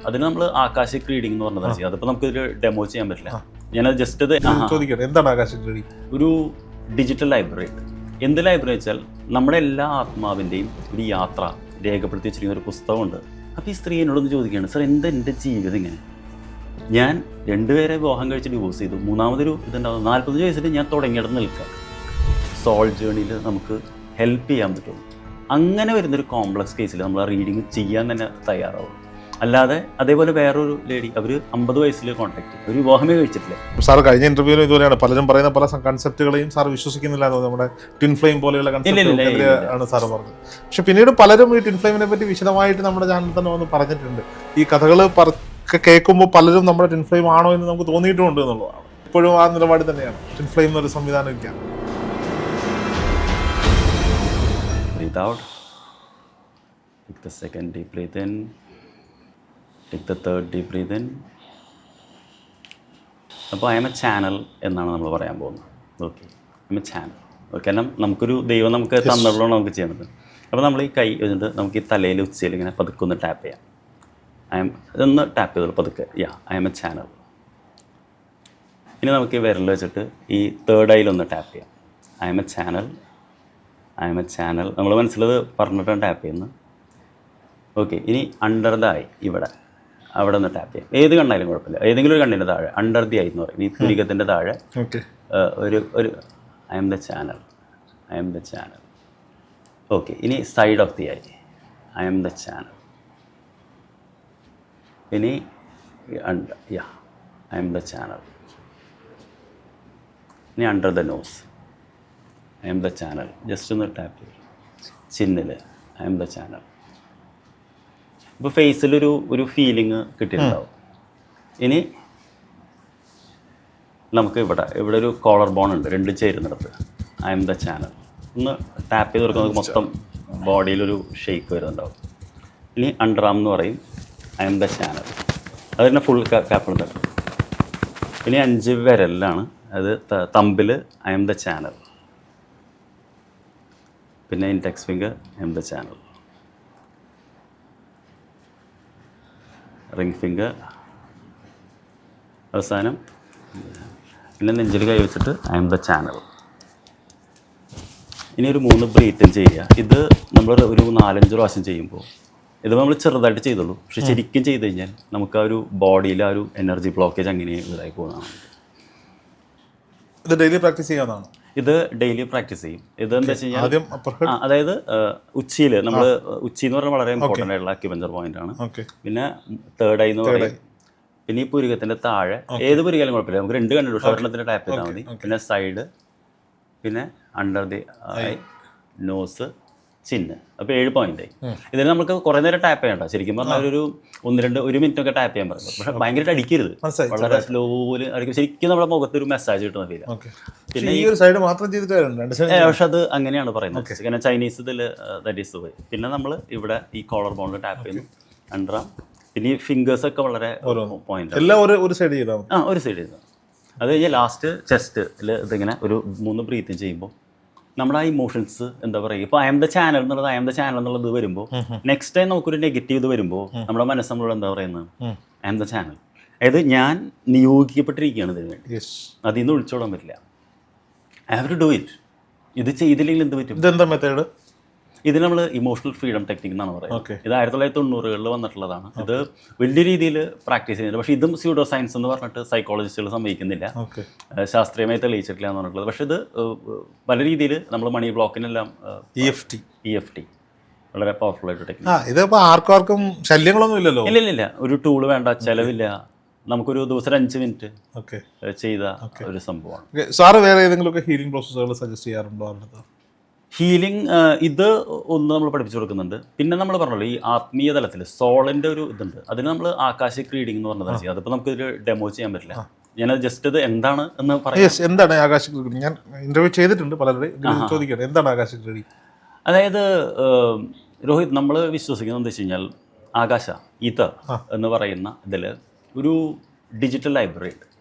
അതിന് നമ്മൾ ആകാശിക് റീഡിംഗ് എന്ന് പറഞ്ഞതാണ് ചെയ്യുക. അതിപ്പോൾ നമുക്കിതൊരു ഡെമോ ചെയ്യാൻ പറ്റില്ല. ഞാനത് ജസ്റ്റ് ഇത് ചോദിക്കട്ടെ, എന്താണ് ആകാശിക് റീഡിംഗ്? ഒരു ഡിജിറ്റൽ ലൈബ്രറി. എന്ത് ലൈബ്രറി വെച്ചാൽ നമ്മുടെ എല്ലാ ആത്മാവിൻ്റെയും ഒരു യാത്ര രേഖപ്പെടുത്തി വെച്ചിരിക്കുന്ന ഒരു പുസ്തകമുണ്ട്. അപ്പോൾ ഈ സ്ത്രീ എന്നോടൊന്ന് ചോദിക്കുകയാണ്, സാർ എന്താ എൻ്റെ ജീവിതം ഇങ്ങനെ? ഞാൻ 2 പേരെ വിവാഹം കഴിച്ച് ഡിവോഴ്സ് ചെയ്തു, 3ാമതൊരു ഇതുണ്ടാകും. 40 വയസ്സിൽ ഞാൻ തുടങ്ങിയിടത്ത് നിൽക്കാം. സോൾ ജേണിയിൽ നമുക്ക് ഹെൽപ്പ് ചെയ്യാൻ പറ്റും. അങ്ങനെ വരുന്നൊരു കോംപ്ലക്സ് കേസിൽ നമ്മൾ ആ റീഡിങ് ചെയ്യാൻ തന്നെ തയ്യാറാവും. അല്ലാതെ അതേപോലെ വേറൊരു ലേഡി, അവർ 50 വയസ്സിൽ കോൺടാക്ട് ചെയ്യും, ഒരു വിവാഹമേ കഴിച്ചിട്ടില്ല. സാർ കഴിഞ്ഞ ഇന്റർവ്യൂവിലും ഇതുപോലെയാണ് പലരും പറയുന്ന പല കൺസെപ്റ്റുകളെയും സാർ വിശ്വസിക്കുന്നില്ല. നമ്മുടെ ട്വിൻ ഫ്ലെയിം പോലെയുള്ള കൺസെപ്റ്റുകളെതിരെയാണ് സാർ പറഞ്ഞത്. പക്ഷെ പിന്നീട് പലരും ഈ ട്വിൻ ഫ്ലെയിമിനെ പറ്റി വിശദമായിട്ട് നമ്മുടെ ചാനലിൽ തന്നെ വന്ന് പറഞ്ഞിട്ടുണ്ട്. ഈ കഥകൾ കേൾക്കുമ്പോൾ പലരും നമ്മുടെ ട്വിൻ ഫ്ലെയിം ആണോ എന്ന് നമുക്ക് തോന്നിയിട്ടുമുണ്ട് എന്നുള്ളതാണ്. ഇപ്പോഴും ആ നിലപാട് തന്നെയാണ്, ട്വിൻ ഫ്ലെയിം എന്നൊരു സംവിധാനം ഇല്ല. Breathe out. Take the second deep breath in. Take the third deep breath in. അപ്പോൾ ഐ എം എ ചാനൽ എന്നാണ് നമ്മൾ പറയാൻ പോകുന്നത്. Okay, I M A channel. Okay, കാരണം നമുക്കൊരു ദൈവം നമുക്ക് തന്നിട്ടുള്ള നമുക്ക് ചെയ്യാൻ പറ്റും. അപ്പോൾ നമ്മൾ ഈ കൈ വെച്ചിട്ട് നമുക്ക് ഈ തലയിൽ ഉച്ചയിൽ ഇങ്ങനെ പതുക്കൊന്ന് ടാപ്പ് ചെയ്യാം. ഇതൊന്ന് ടാപ്പ് ചെയ്തോളൂ പതുക്കെ. I M A channel. ഇനി നമുക്ക് ഈ വിരൽ വെച്ചിട്ട് ഈ തേർഡ് ഐയിലൊന്ന് ടാപ്പ് ചെയ്യാം. I M A channel, I M A channel. നമ്മൾ മനസ്സിലത് പറഞ്ഞിട്ടാണ് ടാപ്പ് ചെയ്യുന്നത്. ഓക്കെ, ഇനി അണ്ടർ ദ ഐ, അവിടെ നിന്ന് ടാപ്പ് ചെയ്യാം. ഏത് കണ്ണായാലും കുഴപ്പമില്ല, ഏതെങ്കിലും ഒരു കണ്ണിൻ്റെ താഴെ അണ്ടർ ദി ഐ എന്ന് പറയും, ഈ പുരികത്തിൻ്റെ താഴെ ഒരു I am the channel, I am the channel. Okay, ഇനി side of the eye, I am the channel. ഇനി ഐ എം ദ ചാനൽ. ഇനി under the nose, I am the channel. Just ഒന്ന് ടാപ്പ് ചെയ്യും. ചിന്നിൽ ഐ എം ദ ചാനൽ. ഇപ്പോൾ ഫേസിലൊരു feeling കിട്ടിയിട്ടുണ്ടാവും. ഇനി നമുക്ക് ഇവിടെ ഒരു കോളർ ബോൺ ഉണ്ട്, 2 ചേരുന്നിടത്ത്. I am the channel. ഒന്ന് ടാപ്പ് ചെയ്ത് കൊടുക്കുന്നത് മൊത്തം ബോഡിയിലൊരു ഷേക്ക് വരുന്നുണ്ടാവും. ഇനി അണ്ടർ ആം എന്ന് പറയും, ഐ എം ദ ചാനൽ. അത് തന്നെ ഫുൾ ക്യാപ്പിൾ തട്ടും. ഇനി 5 വിരലിലാണ്, അത് തമ്പിൽ ഐ എം ദ ചാനൽ. പിന്നെ index finger I am the channel. Ring finger. അവസാനം പിന്നെ നെഞ്ചിൽ കൈ വെച്ചിട്ട് ഐ എം ദ ചാനൽ. ഇനി ഒരു 3 ബ്രീത്തും ചെയ്യുക. ഇത് നമ്മൾ ഒരു 4-5 പ്രാവശ്യം ചെയ്യുമ്പോൾ, ഇത് നമ്മൾ ചെറുതായിട്ട് ചെയ്തുള്ളൂ, പക്ഷെ ശരിക്കും ചെയ്ത് കഴിഞ്ഞാൽ നമുക്ക് ആ ഒരു ബോഡിയിൽ ആ ഒരു എനർജി ബ്ലോക്കേജ് അങ്ങനെ ഇതായി പോകുന്നതാണ്. ഇത് ഡെയിലി പ്രാക്ടീസ് ചെയ്യാവുന്നതാണ്. ഇത് ഡെയിലി പ്രാക്ടീസ് ചെയ്യും. ഇത് എന്താ വെച്ച് കഴിഞ്ഞാൽ, അതായത് ഉച്ചിയിൽ നമ്മൾ ഉച്ചി എന്ന് പറഞ്ഞാൽ വളരെ ഇമ്പോർട്ടൻ്റ് ആയിട്ടുള്ള അക്യുപഞ്ചർ പോയിന്റ് ആണ്. പിന്നെ തേർഡ് ഐ എന്ന് പറയും. പിന്നെ ഈ പുരികത്തിൻ്റെ താഴെ ഏത് പുരികാലും കുഴപ്പമില്ല, നമുക്ക് 2 കണ്ണുണ്ട്, ഒരെണ്ണത്തിൻ്റെ ടാപ്പ് ചെയ്താൽ മതി. പിന്നെ സൈഡ്, പിന്നെ under the eye, nose, chin. അപ്പോൾ 7 പോയിന്റ്. ഇതിന് നമുക്ക് കുറേ നേരം ടാപ്പ് ചെയ്യണ്ട. ശരിക്കും പറഞ്ഞാൽ ഒരു 1 മിനിറ്റൊക്കെ ടാപ്പ് ചെയ്യാൻ പറയും. പക്ഷെ ഭയങ്കരമായിട്ട് അടിക്കരുത്, വളരെ സ്ലോയില് അടിക്കും. ശരിക്കും നമ്മുടെ മുഖത്തൊരു മെസ്സാജ് കിട്ടുന്ന ഫീൽ. പിന്നെ ഈ ഒരു സൈഡ് മാത്രം ചെയ്തിട്ട്, പക്ഷെ അത് അങ്ങനെയാണ് പറയുന്നത്. കാരണം ചൈനീസ് ഇതിൽ ദാറ്റ് ഈസ് ദ വേ. പിന്നെ നമ്മൾ ഇവിടെ ഈ കോളർ ബോണിൽ ടാപ്പ് ചെയ്യുന്നു, അണ്ടർ ആം. പിന്നെ ഈ ഫിംഗേഴ്സ് ഒക്കെ വളരെ പോയിന്റ്, എല്ലാം ഒരു സൈഡ് ചെയ്താൽ ഒരു സൈഡ് ചെയ്താൽ. അത് കഴിഞ്ഞാൽ ലാസ്റ്റ് ചെസ്റ്റിൽ ഇതിങ്ങനെ ഒരു 3 ബ്രീത്ത് ചെയ്യുമ്പോൾ നമ്മുടെ ആ ഇമോഷൻസ് എന്താ പറയുക, ഇപ്പോൾ ഐ എം ദ ചാനൽ എന്നുള്ളത്, ഐ എം ദ ചാനൽ എന്നുള്ളത് വരുമ്പോൾ, നെക്സ്റ്റ് ടൈം നമുക്കൊരു നെഗറ്റീവ് ഇത് വരുമ്പോൾ നമ്മുടെ മനസ്സ് നമ്മളോട് എന്താ പറയുന്നത്, ഐ എം ദ ചാനൽ. അതായത് ഞാൻ നിയോഗിക്കപ്പെട്ടിരിക്കുകയാണ് ഇതിന് വേണ്ടി, അതിൽ നിന്ന് ഒളിച്ചോടാൻ പറ്റില്ല. I have to do it. ഇത് ചെയ്തില്ലെങ്കിൽ എന്ത് പറ്റും? ഇതെന്താ മെത്തേഡ്? ഇത് നമ്മൾ ഇമോഷണൽ ഫ്രീഡം ടെക്നിക് എന്നാണ് പറയുന്നത്. ഇത് 1990-കളിൽ വന്നിട്ടുള്ളതാണ്. ഇത് വലിയ രീതിയിൽ പ്രാക്ടീസ് ചെയ്യുന്നുണ്ട്. പക്ഷേ ഇതും സ്യൂഡോ സയൻസ് എന്ന് പറഞ്ഞിട്ട് സൈക്കോളജിസ്റ്റുകൾ സമ്മതിക്കുന്നില്ല, ശാസ്ത്രീയമായി തെളിയിച്ചിട്ടില്ല എന്ന് പറഞ്ഞിട്ടുള്ളത്. പക്ഷേ ഇത് പല രീതിയിൽ നമ്മൾ മണി ബ്ലോക്കിനെല്ലാം EFT വളരെ പവർഫുൾ ആയിട്ട് ടെക്നിക്ക്. ഇതിപ്പോൾ ആർക്കും ശല്യങ്ങളൊന്നും ഇല്ലല്ലോ? ഇല്ല, ഒരു ടൂള് വേണ്ട, ചിലവില്ല. നമുക്കൊരു ദിവസം 5 മിനിറ്റ് ചെയ്ത ഒരു സംഭവമാണ്. സാറ് വേറെ ഏതെങ്കിലും ഹീലിംഗ് പ്രോസസ്സുകൾ സജസ്റ്റ് ചെയ്യാറുണ്ടോ? ഹീലിംഗ് ഇത് ഒന്ന് നമ്മൾ പഠിപ്പിച്ചു കൊടുക്കുന്നുണ്ട്. പിന്നെ നമ്മൾ പറഞ്ഞല്ലോ ഈ ആത്മീയ തലത്തിൽ സോളിൻ്റെ ഒരു ഇതുണ്ട്, അതിന് നമ്മൾ ആകാശിക് റീഡിംഗ് എന്ന് പറഞ്ഞതാണ് ചെയ്യുക. അതിപ്പോൾ നമുക്കൊരു ഡെമോ ചെയ്യാൻ പറ്റില്ല. ഞാനത് ജസ്റ്റ് ഇത് എന്താണ് എന്ന് പറയാം. എന്താണ് ആകാശിക് റീഡിംഗ്? ഞാൻ ഇന്റർവ്യൂ ചെയ്തിട്ടുണ്ട് പലരുടെയും. ചോദിക്കട്ടെ, എന്താണ് ആകാശിക് റീഡിംഗ്? അതായത് രോഹിത്, നമ്മൾ വിശ്വസിക്കുന്നത് എന്താ വെച്ച് കഴിഞ്ഞാൽ ആകാശ ഈതർ എന്ന് പറയുന്ന ഇതിൽ ഒരു ഡിജിറ്റൽ ലൈബ്രറി.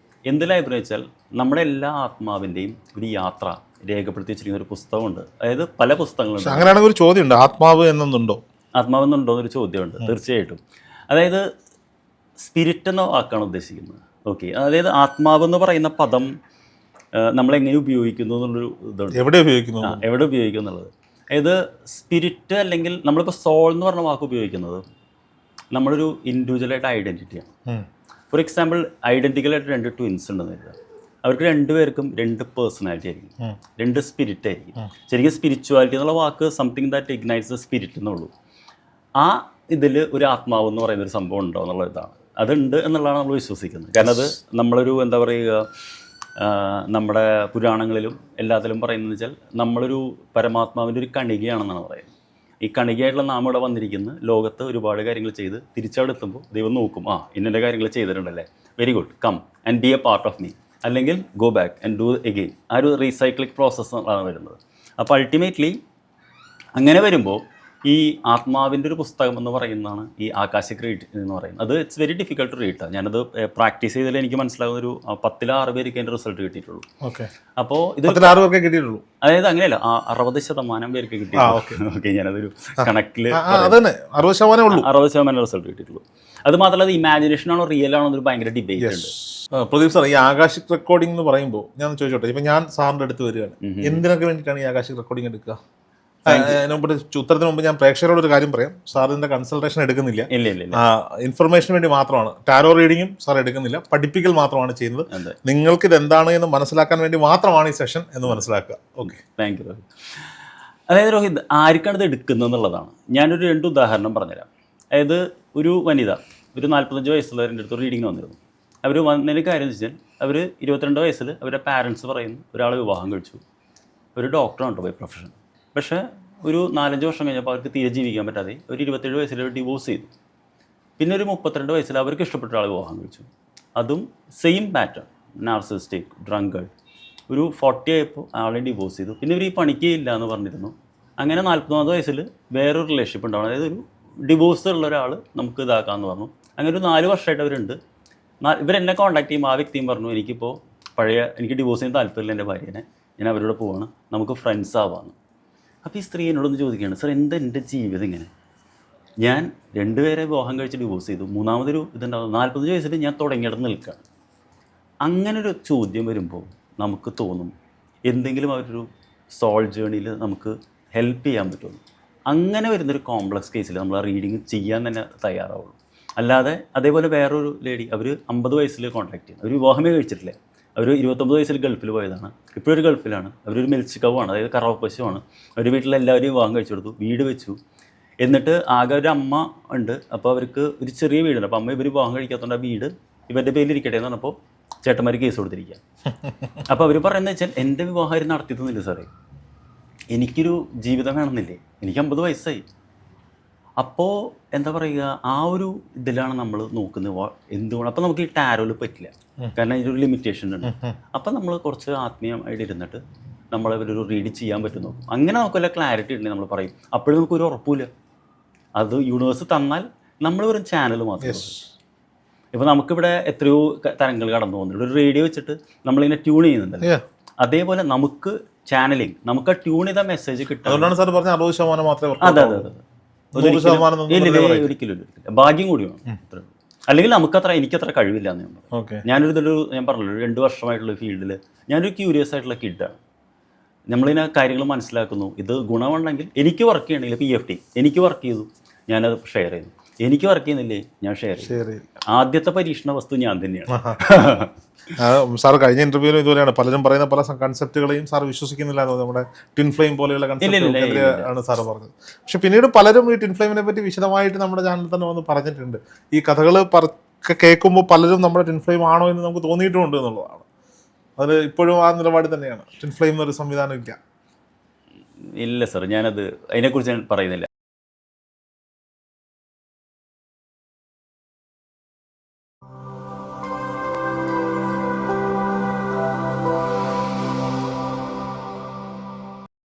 എന്ത് ലൈബ്രറി വെച്ചാൽ നമ്മുടെ എല്ലാ ആത്മാവിൻ്റെയും ഒരു യാത്ര രേഖപ്പെടുത്തി വെച്ചിരിക്കുന്ന ഒരു പുസ്തകമുണ്ട്. അതായത് പല പുസ്തകങ്ങളുണ്ട്. അങ്ങനെയാണെങ്കിൽ ഒരു ചോദ്യമുണ്ട്, ആത്മാവ് എന്നുണ്ടോ? ആത്മാവെന്നുണ്ടോ എന്നൊരു ചോദ്യമുണ്ട്. തീർച്ചയായിട്ടും. അതായത് സ്പിരിറ്റ് എന്ന വാക്കാണ് ഉദ്ദേശിക്കുന്നത്. ഓക്കെ, അതായത് ആത്മാവ് എന്ന് പറയുന്ന പദം നമ്മളെങ്ങനെ ഉപയോഗിക്കുന്നു എന്നുള്ളൊരു ഇതുണ്ട്. എവിടെ ഉപയോഗിക്കുന്നു എന്നുള്ളത്. അതായത് സ്പിരിറ്റ് അല്ലെങ്കിൽ നമ്മളിപ്പോൾ സോൾ എന്ന് പറഞ്ഞ വാക്ക് ഉപയോഗിക്കുന്നത് നമ്മളൊരു ഇൻഡിവിജ്വലായിട്ട് ഐഡൻറ്റിറ്റിയാണ്. ഫോർ എക്സാമ്പിൾ, ഐഡൻറ്റിക്കലായിട്ട് 2 ട്വിൻസ് ഉണ്ടെന്ന് കരുതുക. അവർക്ക് 2 പേർക്കും 2 പേഴ്സണാലിറ്റി ആയിരിക്കും, 2 സ്പിരിറ്റ് ആയിരിക്കും. ശരിക്കും സ്പിരിച്വാലിറ്റി എന്നുള്ള വാക്ക് സംതിങ് ദാറ്റ് ഇഗ്നൈറ്റ്സ് ദ സ്പിരിറ്റ് എന്നുള്ളൂ. ആ ഇതിൽ ഒരു ആത്മാവ് എന്ന് പറയുന്ന ഒരു സംഭവം ഉണ്ടോ എന്നുള്ള ഇതാണ്. അതുണ്ട് എന്നുള്ളതാണ് നമ്മൾ വിശ്വസിക്കുന്നത്. കാരണം അത് നമ്മളൊരു എന്താ പറയുക, നമ്മുടെ പുരാണങ്ങളിലും എല്ലാത്തിലും പറയുന്നത് വെച്ചാൽ നമ്മളൊരു പരമാത്മാവിൻ്റെ ഒരു കണികയാണെന്നാണ് പറയുന്നത്. ഈ കണികയായിട്ടുള്ള നാം ഇവിടെ വന്നിരിക്കുന്നത് ലോകത്ത് ഒരുപാട് കാര്യങ്ങൾ ചെയ്ത് തിരിച്ചവിടെ എത്തുമ്പോൾ ദൈവം നോക്കും, ഇന്ന കാര്യങ്ങൾ ചെയ്തിട്ടുണ്ടല്ലേ, very good, come and be a part of me, അല്ലെങ്കിൽ go back and do again. ആ ഒരു റീസൈക്ലിംഗ് പ്രോസസ്സാണ് വരുന്നത്. അപ്പോൾ അൾട്ടിമേറ്റ്ലി അങ്ങനെ വരുമ്പോൾ ഈ ആത്മാവിൻ്റെ ഒരു പുസ്തകം എന്ന് പറയുന്നതാണ് ഈ ആകാശിക് റീഡ് എന്ന് പറയുന്നത്. അത് it's very difficult to read. ഞാനത് പ്രാക്ടീസ് ചെയ്തതിൽ എനിക്ക് മനസ്സിലാകുന്ന ഒരു 10-6 പേർക്ക് അതിൻ്റെ റിസൾട്ട് കിട്ടിയിട്ടുള്ളൂ. അപ്പോൾ ഇത് കിട്ടിയിട്ടുള്ളൂ, അതായത് അങ്ങനെയല്ല, 60% പേർക്ക് കിട്ടിയിട്ടുള്ളൂ. ഓക്കെ, ഞാനതൊരു കണക്കിൽ 60% റിസൾട്ട് കിട്ടിയിട്ടുള്ളൂ. അത് മാത്രമല്ല, അത് ഇമാജിനേഷൻ ആണോ റിയൽ ആണോ എന്നൊരു ഭയങ്കര ഡിബേറ്റ് ഉണ്ട്. പ്രദീപ് സാർ, ഈ ആകാശിക് റെക്കോർഡിംഗ് എന്ന് പറയുമ്പോൾ ഞാൻ ചോദിച്ചോട്ടെ, ഇപ്പം ഞാൻ സാറിൻ്റെ അടുത്ത് വരികയാണ്, എന്തിനൊക്കെ വേണ്ടിയിട്ടാണ് ഈ ആകാശിക് റെക്കോർഡിംഗ് എടുക്കുക? ഉത്തരത്തിന് മുമ്പ് ഞാൻ പ്രേക്ഷകരോട് ഒരു കാര്യം പറയാം. സാറിന്റെ കൺസൾട്ടേഷൻ എടുക്കുന്നില്ല, ഇൻഫർമേഷന് വേണ്ടി മാത്രമാണ്. ടാരോ റീഡിങ്ങും സാർ എടുക്കുന്നില്ല, പഠിപ്പിക്കൽ മാത്രമാണ് ചെയ്യുന്നത്. നിങ്ങൾക്ക് ഇത് എന്താണ് എന്ന് മനസ്സിലാക്കാൻ വേണ്ടി മാത്രമാണ് ഈ സെഷൻ എന്ന് മനസ്സിലാക്കുക. Okay, thank you Rohit. അതായത് രോഹിത്, ആർക്കാണ് ഇത് എടുക്കുന്നത് എന്നുള്ളതാണ്. ഞാനൊരു 2 ഉദാഹരണം പറഞ്ഞുതരാം. അതായത് ഒരു വനിത, ഒരു 45 വയസ്സുള്ളവരുടെ അടുത്ത് റീഡിങ്ങിന് വന്നിരുന്നു. അവർ വന്നതിന് കാര്യം എന്ന് വെച്ചാൽ, അവർ 22 വയസ്സിൽ അവരുടെ പാരൻസ് പറയുന്നു ഒരാൾ വിവാഹം കഴിച്ചു, ഒരു ഡോക്ടറാണ് ബൈ പ്രൊഫഷൻ. പക്ഷേ ഒരു 4-5 വർഷം കഴിഞ്ഞപ്പോൾ അവർക്ക് തീരെ ജീവിക്കാൻ പറ്റാതെ ഒരു 27 വയസ്സിൽ ഡിവോഴ്സ് ചെയ്തു. പിന്നെ ഒരു 32 വയസ്സിൽ അവർക്ക് ഇഷ്ടപ്പെട്ട ആൾ വിവാഹം കഴിച്ചു. അതും സെയിം പാറ്റേൺ, നാർസിസ്റ്റിക്, ഡ്രങ്കഡ്. ഒരു 40 ആയപ്പോൾ ആളെ ഡിവോഴ്സ് ചെയ്തു. പിന്നെ ഇവർ ഈ പണിക്കേ ഇല്ല എന്ന് പറഞ്ഞിരുന്നു. അങ്ങനെ 44 വയസ്സിൽ വേറൊരു റിലേഷൻഷിപ്പ് ഉണ്ടാവണം. അതായത് ഒരു ഡിവോഴ്സ് ഉള്ള ഒരാൾ നമുക്ക് ഇതാക്കാമെന്ന് പറഞ്ഞു. അങ്ങനെ ഒരു 4 വർഷമായിട്ട് അവരുണ്ട്. ഇവരെന്നെ കോൺടാക്ട് ചെയ്യുമ്പോൾ ആ വ്യക്തിയും പറഞ്ഞു, എനിക്ക് ഡിവോഴ്സ് ചെയ്യാൻ താല്പര്യമില്ല എൻ്റെ ഭാര്യനെ, ഞാൻ അവരോട് പോവാണ്, നമുക്ക് ഫ്രണ്ട്സ് ആവാമെന്ന്. അപ്പോൾ ഈ സ്ത്രീ എന്നോടൊന്ന് ചോദിക്കുകയാണ്, സാർ എന്താ എൻ്റെ ജീവിതം ഇങ്ങനെ? ഞാൻ 2 പേരെ വിവാഹം കഴിച്ച് ഡിവോഴ്സ് ചെയ്തു, 3ാമതൊരു ഇതുണ്ടാവും, 45 വയസ്സിൽ ഞാൻ തുടങ്ങിയിടത്ത് നിൽക്കുകയാണ്. അങ്ങനൊരു ചോദ്യം വരുമ്പോൾ നമുക്ക് തോന്നും എന്തെങ്കിലും അവരൊരു സോൾ ജേണിയിൽ നമുക്ക് ഹെൽപ്പ് ചെയ്യാൻ പറ്റുള്ളൂ. അങ്ങനെ വരുന്നൊരു കോംപ്ലക്സ് കേസിൽ നമ്മൾ ആ റീഡിങ് ചെയ്യാൻ തന്നെ തയ്യാറാവുള്ളൂ. അല്ലാതെ അതേപോലെ വേറൊരു ലേഡി, അവർ 50 വയസ്സിൽ കോൺടാക്ട് ചെയ്യുന്നു, അവർ വിവാഹമേ കഴിച്ചിട്ടില്ല, അവർ 29 വയസ്സിൽ ഗൾഫിൽ പോയതാണ്, ഇപ്പോഴൊരു ഗൾഫിലാണ്, അവരൊരു മിൽച്ച് കവാണ്, അതായത് കറവ പശുവാണ്. അവർ വീട്ടിലെല്ലാവരും വിവാഹം കഴിച്ചു കൊടുത്തു, വീട് വെച്ചു. എന്നിട്ട് ആകെ ഒരു അമ്മ ഉണ്ട്. അപ്പോൾ അവർക്ക് ഒരു ചെറിയ വീടുണ്ട്. അപ്പോൾ അമ്മ ഇവർ വിവാഹം കഴിക്കാത്തതുകൊണ്ട് ആ വീട് ഇവരുടെ പേരിലിരിക്കട്ടെ എന്ന് പറഞ്ഞപ്പോൾ ചേട്ടന്മാർ കേസ് കൊടുത്തിരിക്കുക. അപ്പോൾ അവർ പറയുന്നത് വെച്ചാൽ, എൻ്റെ വിവാഹം നടത്തി തന്നില്ല സാറേ, എനിക്കൊരു ജീവിതം വേണമെന്നില്ലേ, എനിക്ക് 50 വയസ്സായി. അപ്പോൾ എന്താ പറയുക, ആ ഒരു ഇതിലാണ് നമ്മൾ നോക്കുന്നത് എന്തുകൊണ്ട്. അപ്പോൾ നമുക്ക് ഈ ടാരോയിൽ പറ്റില്ല, കാരണം ഇതിനൊരു ലിമിറ്റേഷൻ ഉണ്ട്. അപ്പം നമ്മൾ കുറച്ച് ആത്മീയമായിട്ട് ഇരുന്നിട്ട് നമ്മളൊരു റീഡ് ചെയ്യാൻ പറ്റും നോക്കും. അങ്ങനെ നമുക്കെല്ലാം ക്ലാരിറ്റി ഉണ്ടെങ്കിൽ നമ്മൾ പറയും. അപ്പോഴും നമുക്കൊരു ഉറപ്പില്ല. അത് യൂണിവേഴ്സ് തന്നാൽ നമ്മൾ വെറും ചാനൽ മാത്രമേ. ഇപ്പോൾ നമുക്കിവിടെ എത്രയോ തരങ്ങൾ കടന്നു പോകുന്നുണ്ട്. ഒരു റേഡിയോ വെച്ചിട്ട് നമ്മളിങ്ങനെ ട്യൂൺ ചെയ്യുന്നുണ്ടല്ലോ, അതേപോലെ നമുക്ക് ചാനലിങ്, നമുക്ക് ആ ട്യൂൺ ചെയ്ത മെസ്സേജ് കിട്ടും. അതുകൊണ്ടാണ് സാർ പറഞ്ഞത് 60% മാത്രമേ. അതെ, ഒരിക്കലും ഭാഗ്യം കൂടി വേണം. അല്ലെങ്കിൽ എനിക്കത്ര കഴിവില്ല എന്ന് ഞാൻ പറഞ്ഞു. ഞാൻ പറഞ്ഞല്ലോ 2 വർഷമായിട്ടുള്ള ഫീൽഡിൽ ഞാനൊരു ക്യൂരിയസ് ആയിട്ടുള്ള കിഡാണ്. നമ്മളിങ്ങനെ കാര്യങ്ങൾ മനസ്സിലാക്കുന്നു. ഇത് ഗുണമുണ്ടെങ്കിൽ എനിക്ക് വർക്ക് ചെയ്യണമെങ്കിൽ PFT എനിക്ക് വർക്ക് ചെയ്തു, ഞാനത് ഷെയർ ചെയ്യുന്നു. എനിക്ക് വർക്ക് ചെയ്യുന്നില്ലേ, ഞാൻ ഷെയർ ചെയ്യും. ആദ്യത്തെ പരീക്ഷണ വസ്തു ഞാൻ തന്നെയാണ്. സാർ കഴിഞ്ഞ ഇന്റർവ്യൂവിലും ഇതുപോലെയാണ്, പലരും പറയുന്ന പല കൺസെപ്റ്റുകളെയും സാർ വിശ്വസിക്കുന്നില്ല. നമ്മുടെ ട്വിൻ ഫ്ലെയിം പോലെയുള്ള കൺസെപ്റ്റുകളെതിരെയാണ് സാർ പറഞ്ഞത്. പക്ഷെ പിന്നീട് പലരും ഈ ട്വിൻ ഫ്ലെയിമിനെ പറ്റി വിശദമായിട്ട് നമ്മുടെ ചാനലിൽ തന്നെ വന്ന് പറഞ്ഞിട്ടുണ്ട്. ഈ കഥകൾ കേൾക്കുമ്പോൾ പലരും നമ്മുടെ ട്വിൻ ഫ്ലെയിം ആണോ എന്ന് നമുക്ക് തോന്നിയിട്ടുമുണ്ട് എന്നുള്ളതാണ്. അത് ഇപ്പോഴും ആ നിലപാട് തന്നെയാണ്. ട്വിൻ ഫ്ലെയിം എന്നൊരു സംവിധാനം ഇല്ല. സാർ, ഞാനത് അതിനെക്കുറിച്ച് ഞാൻ പറയുന്നില്ല.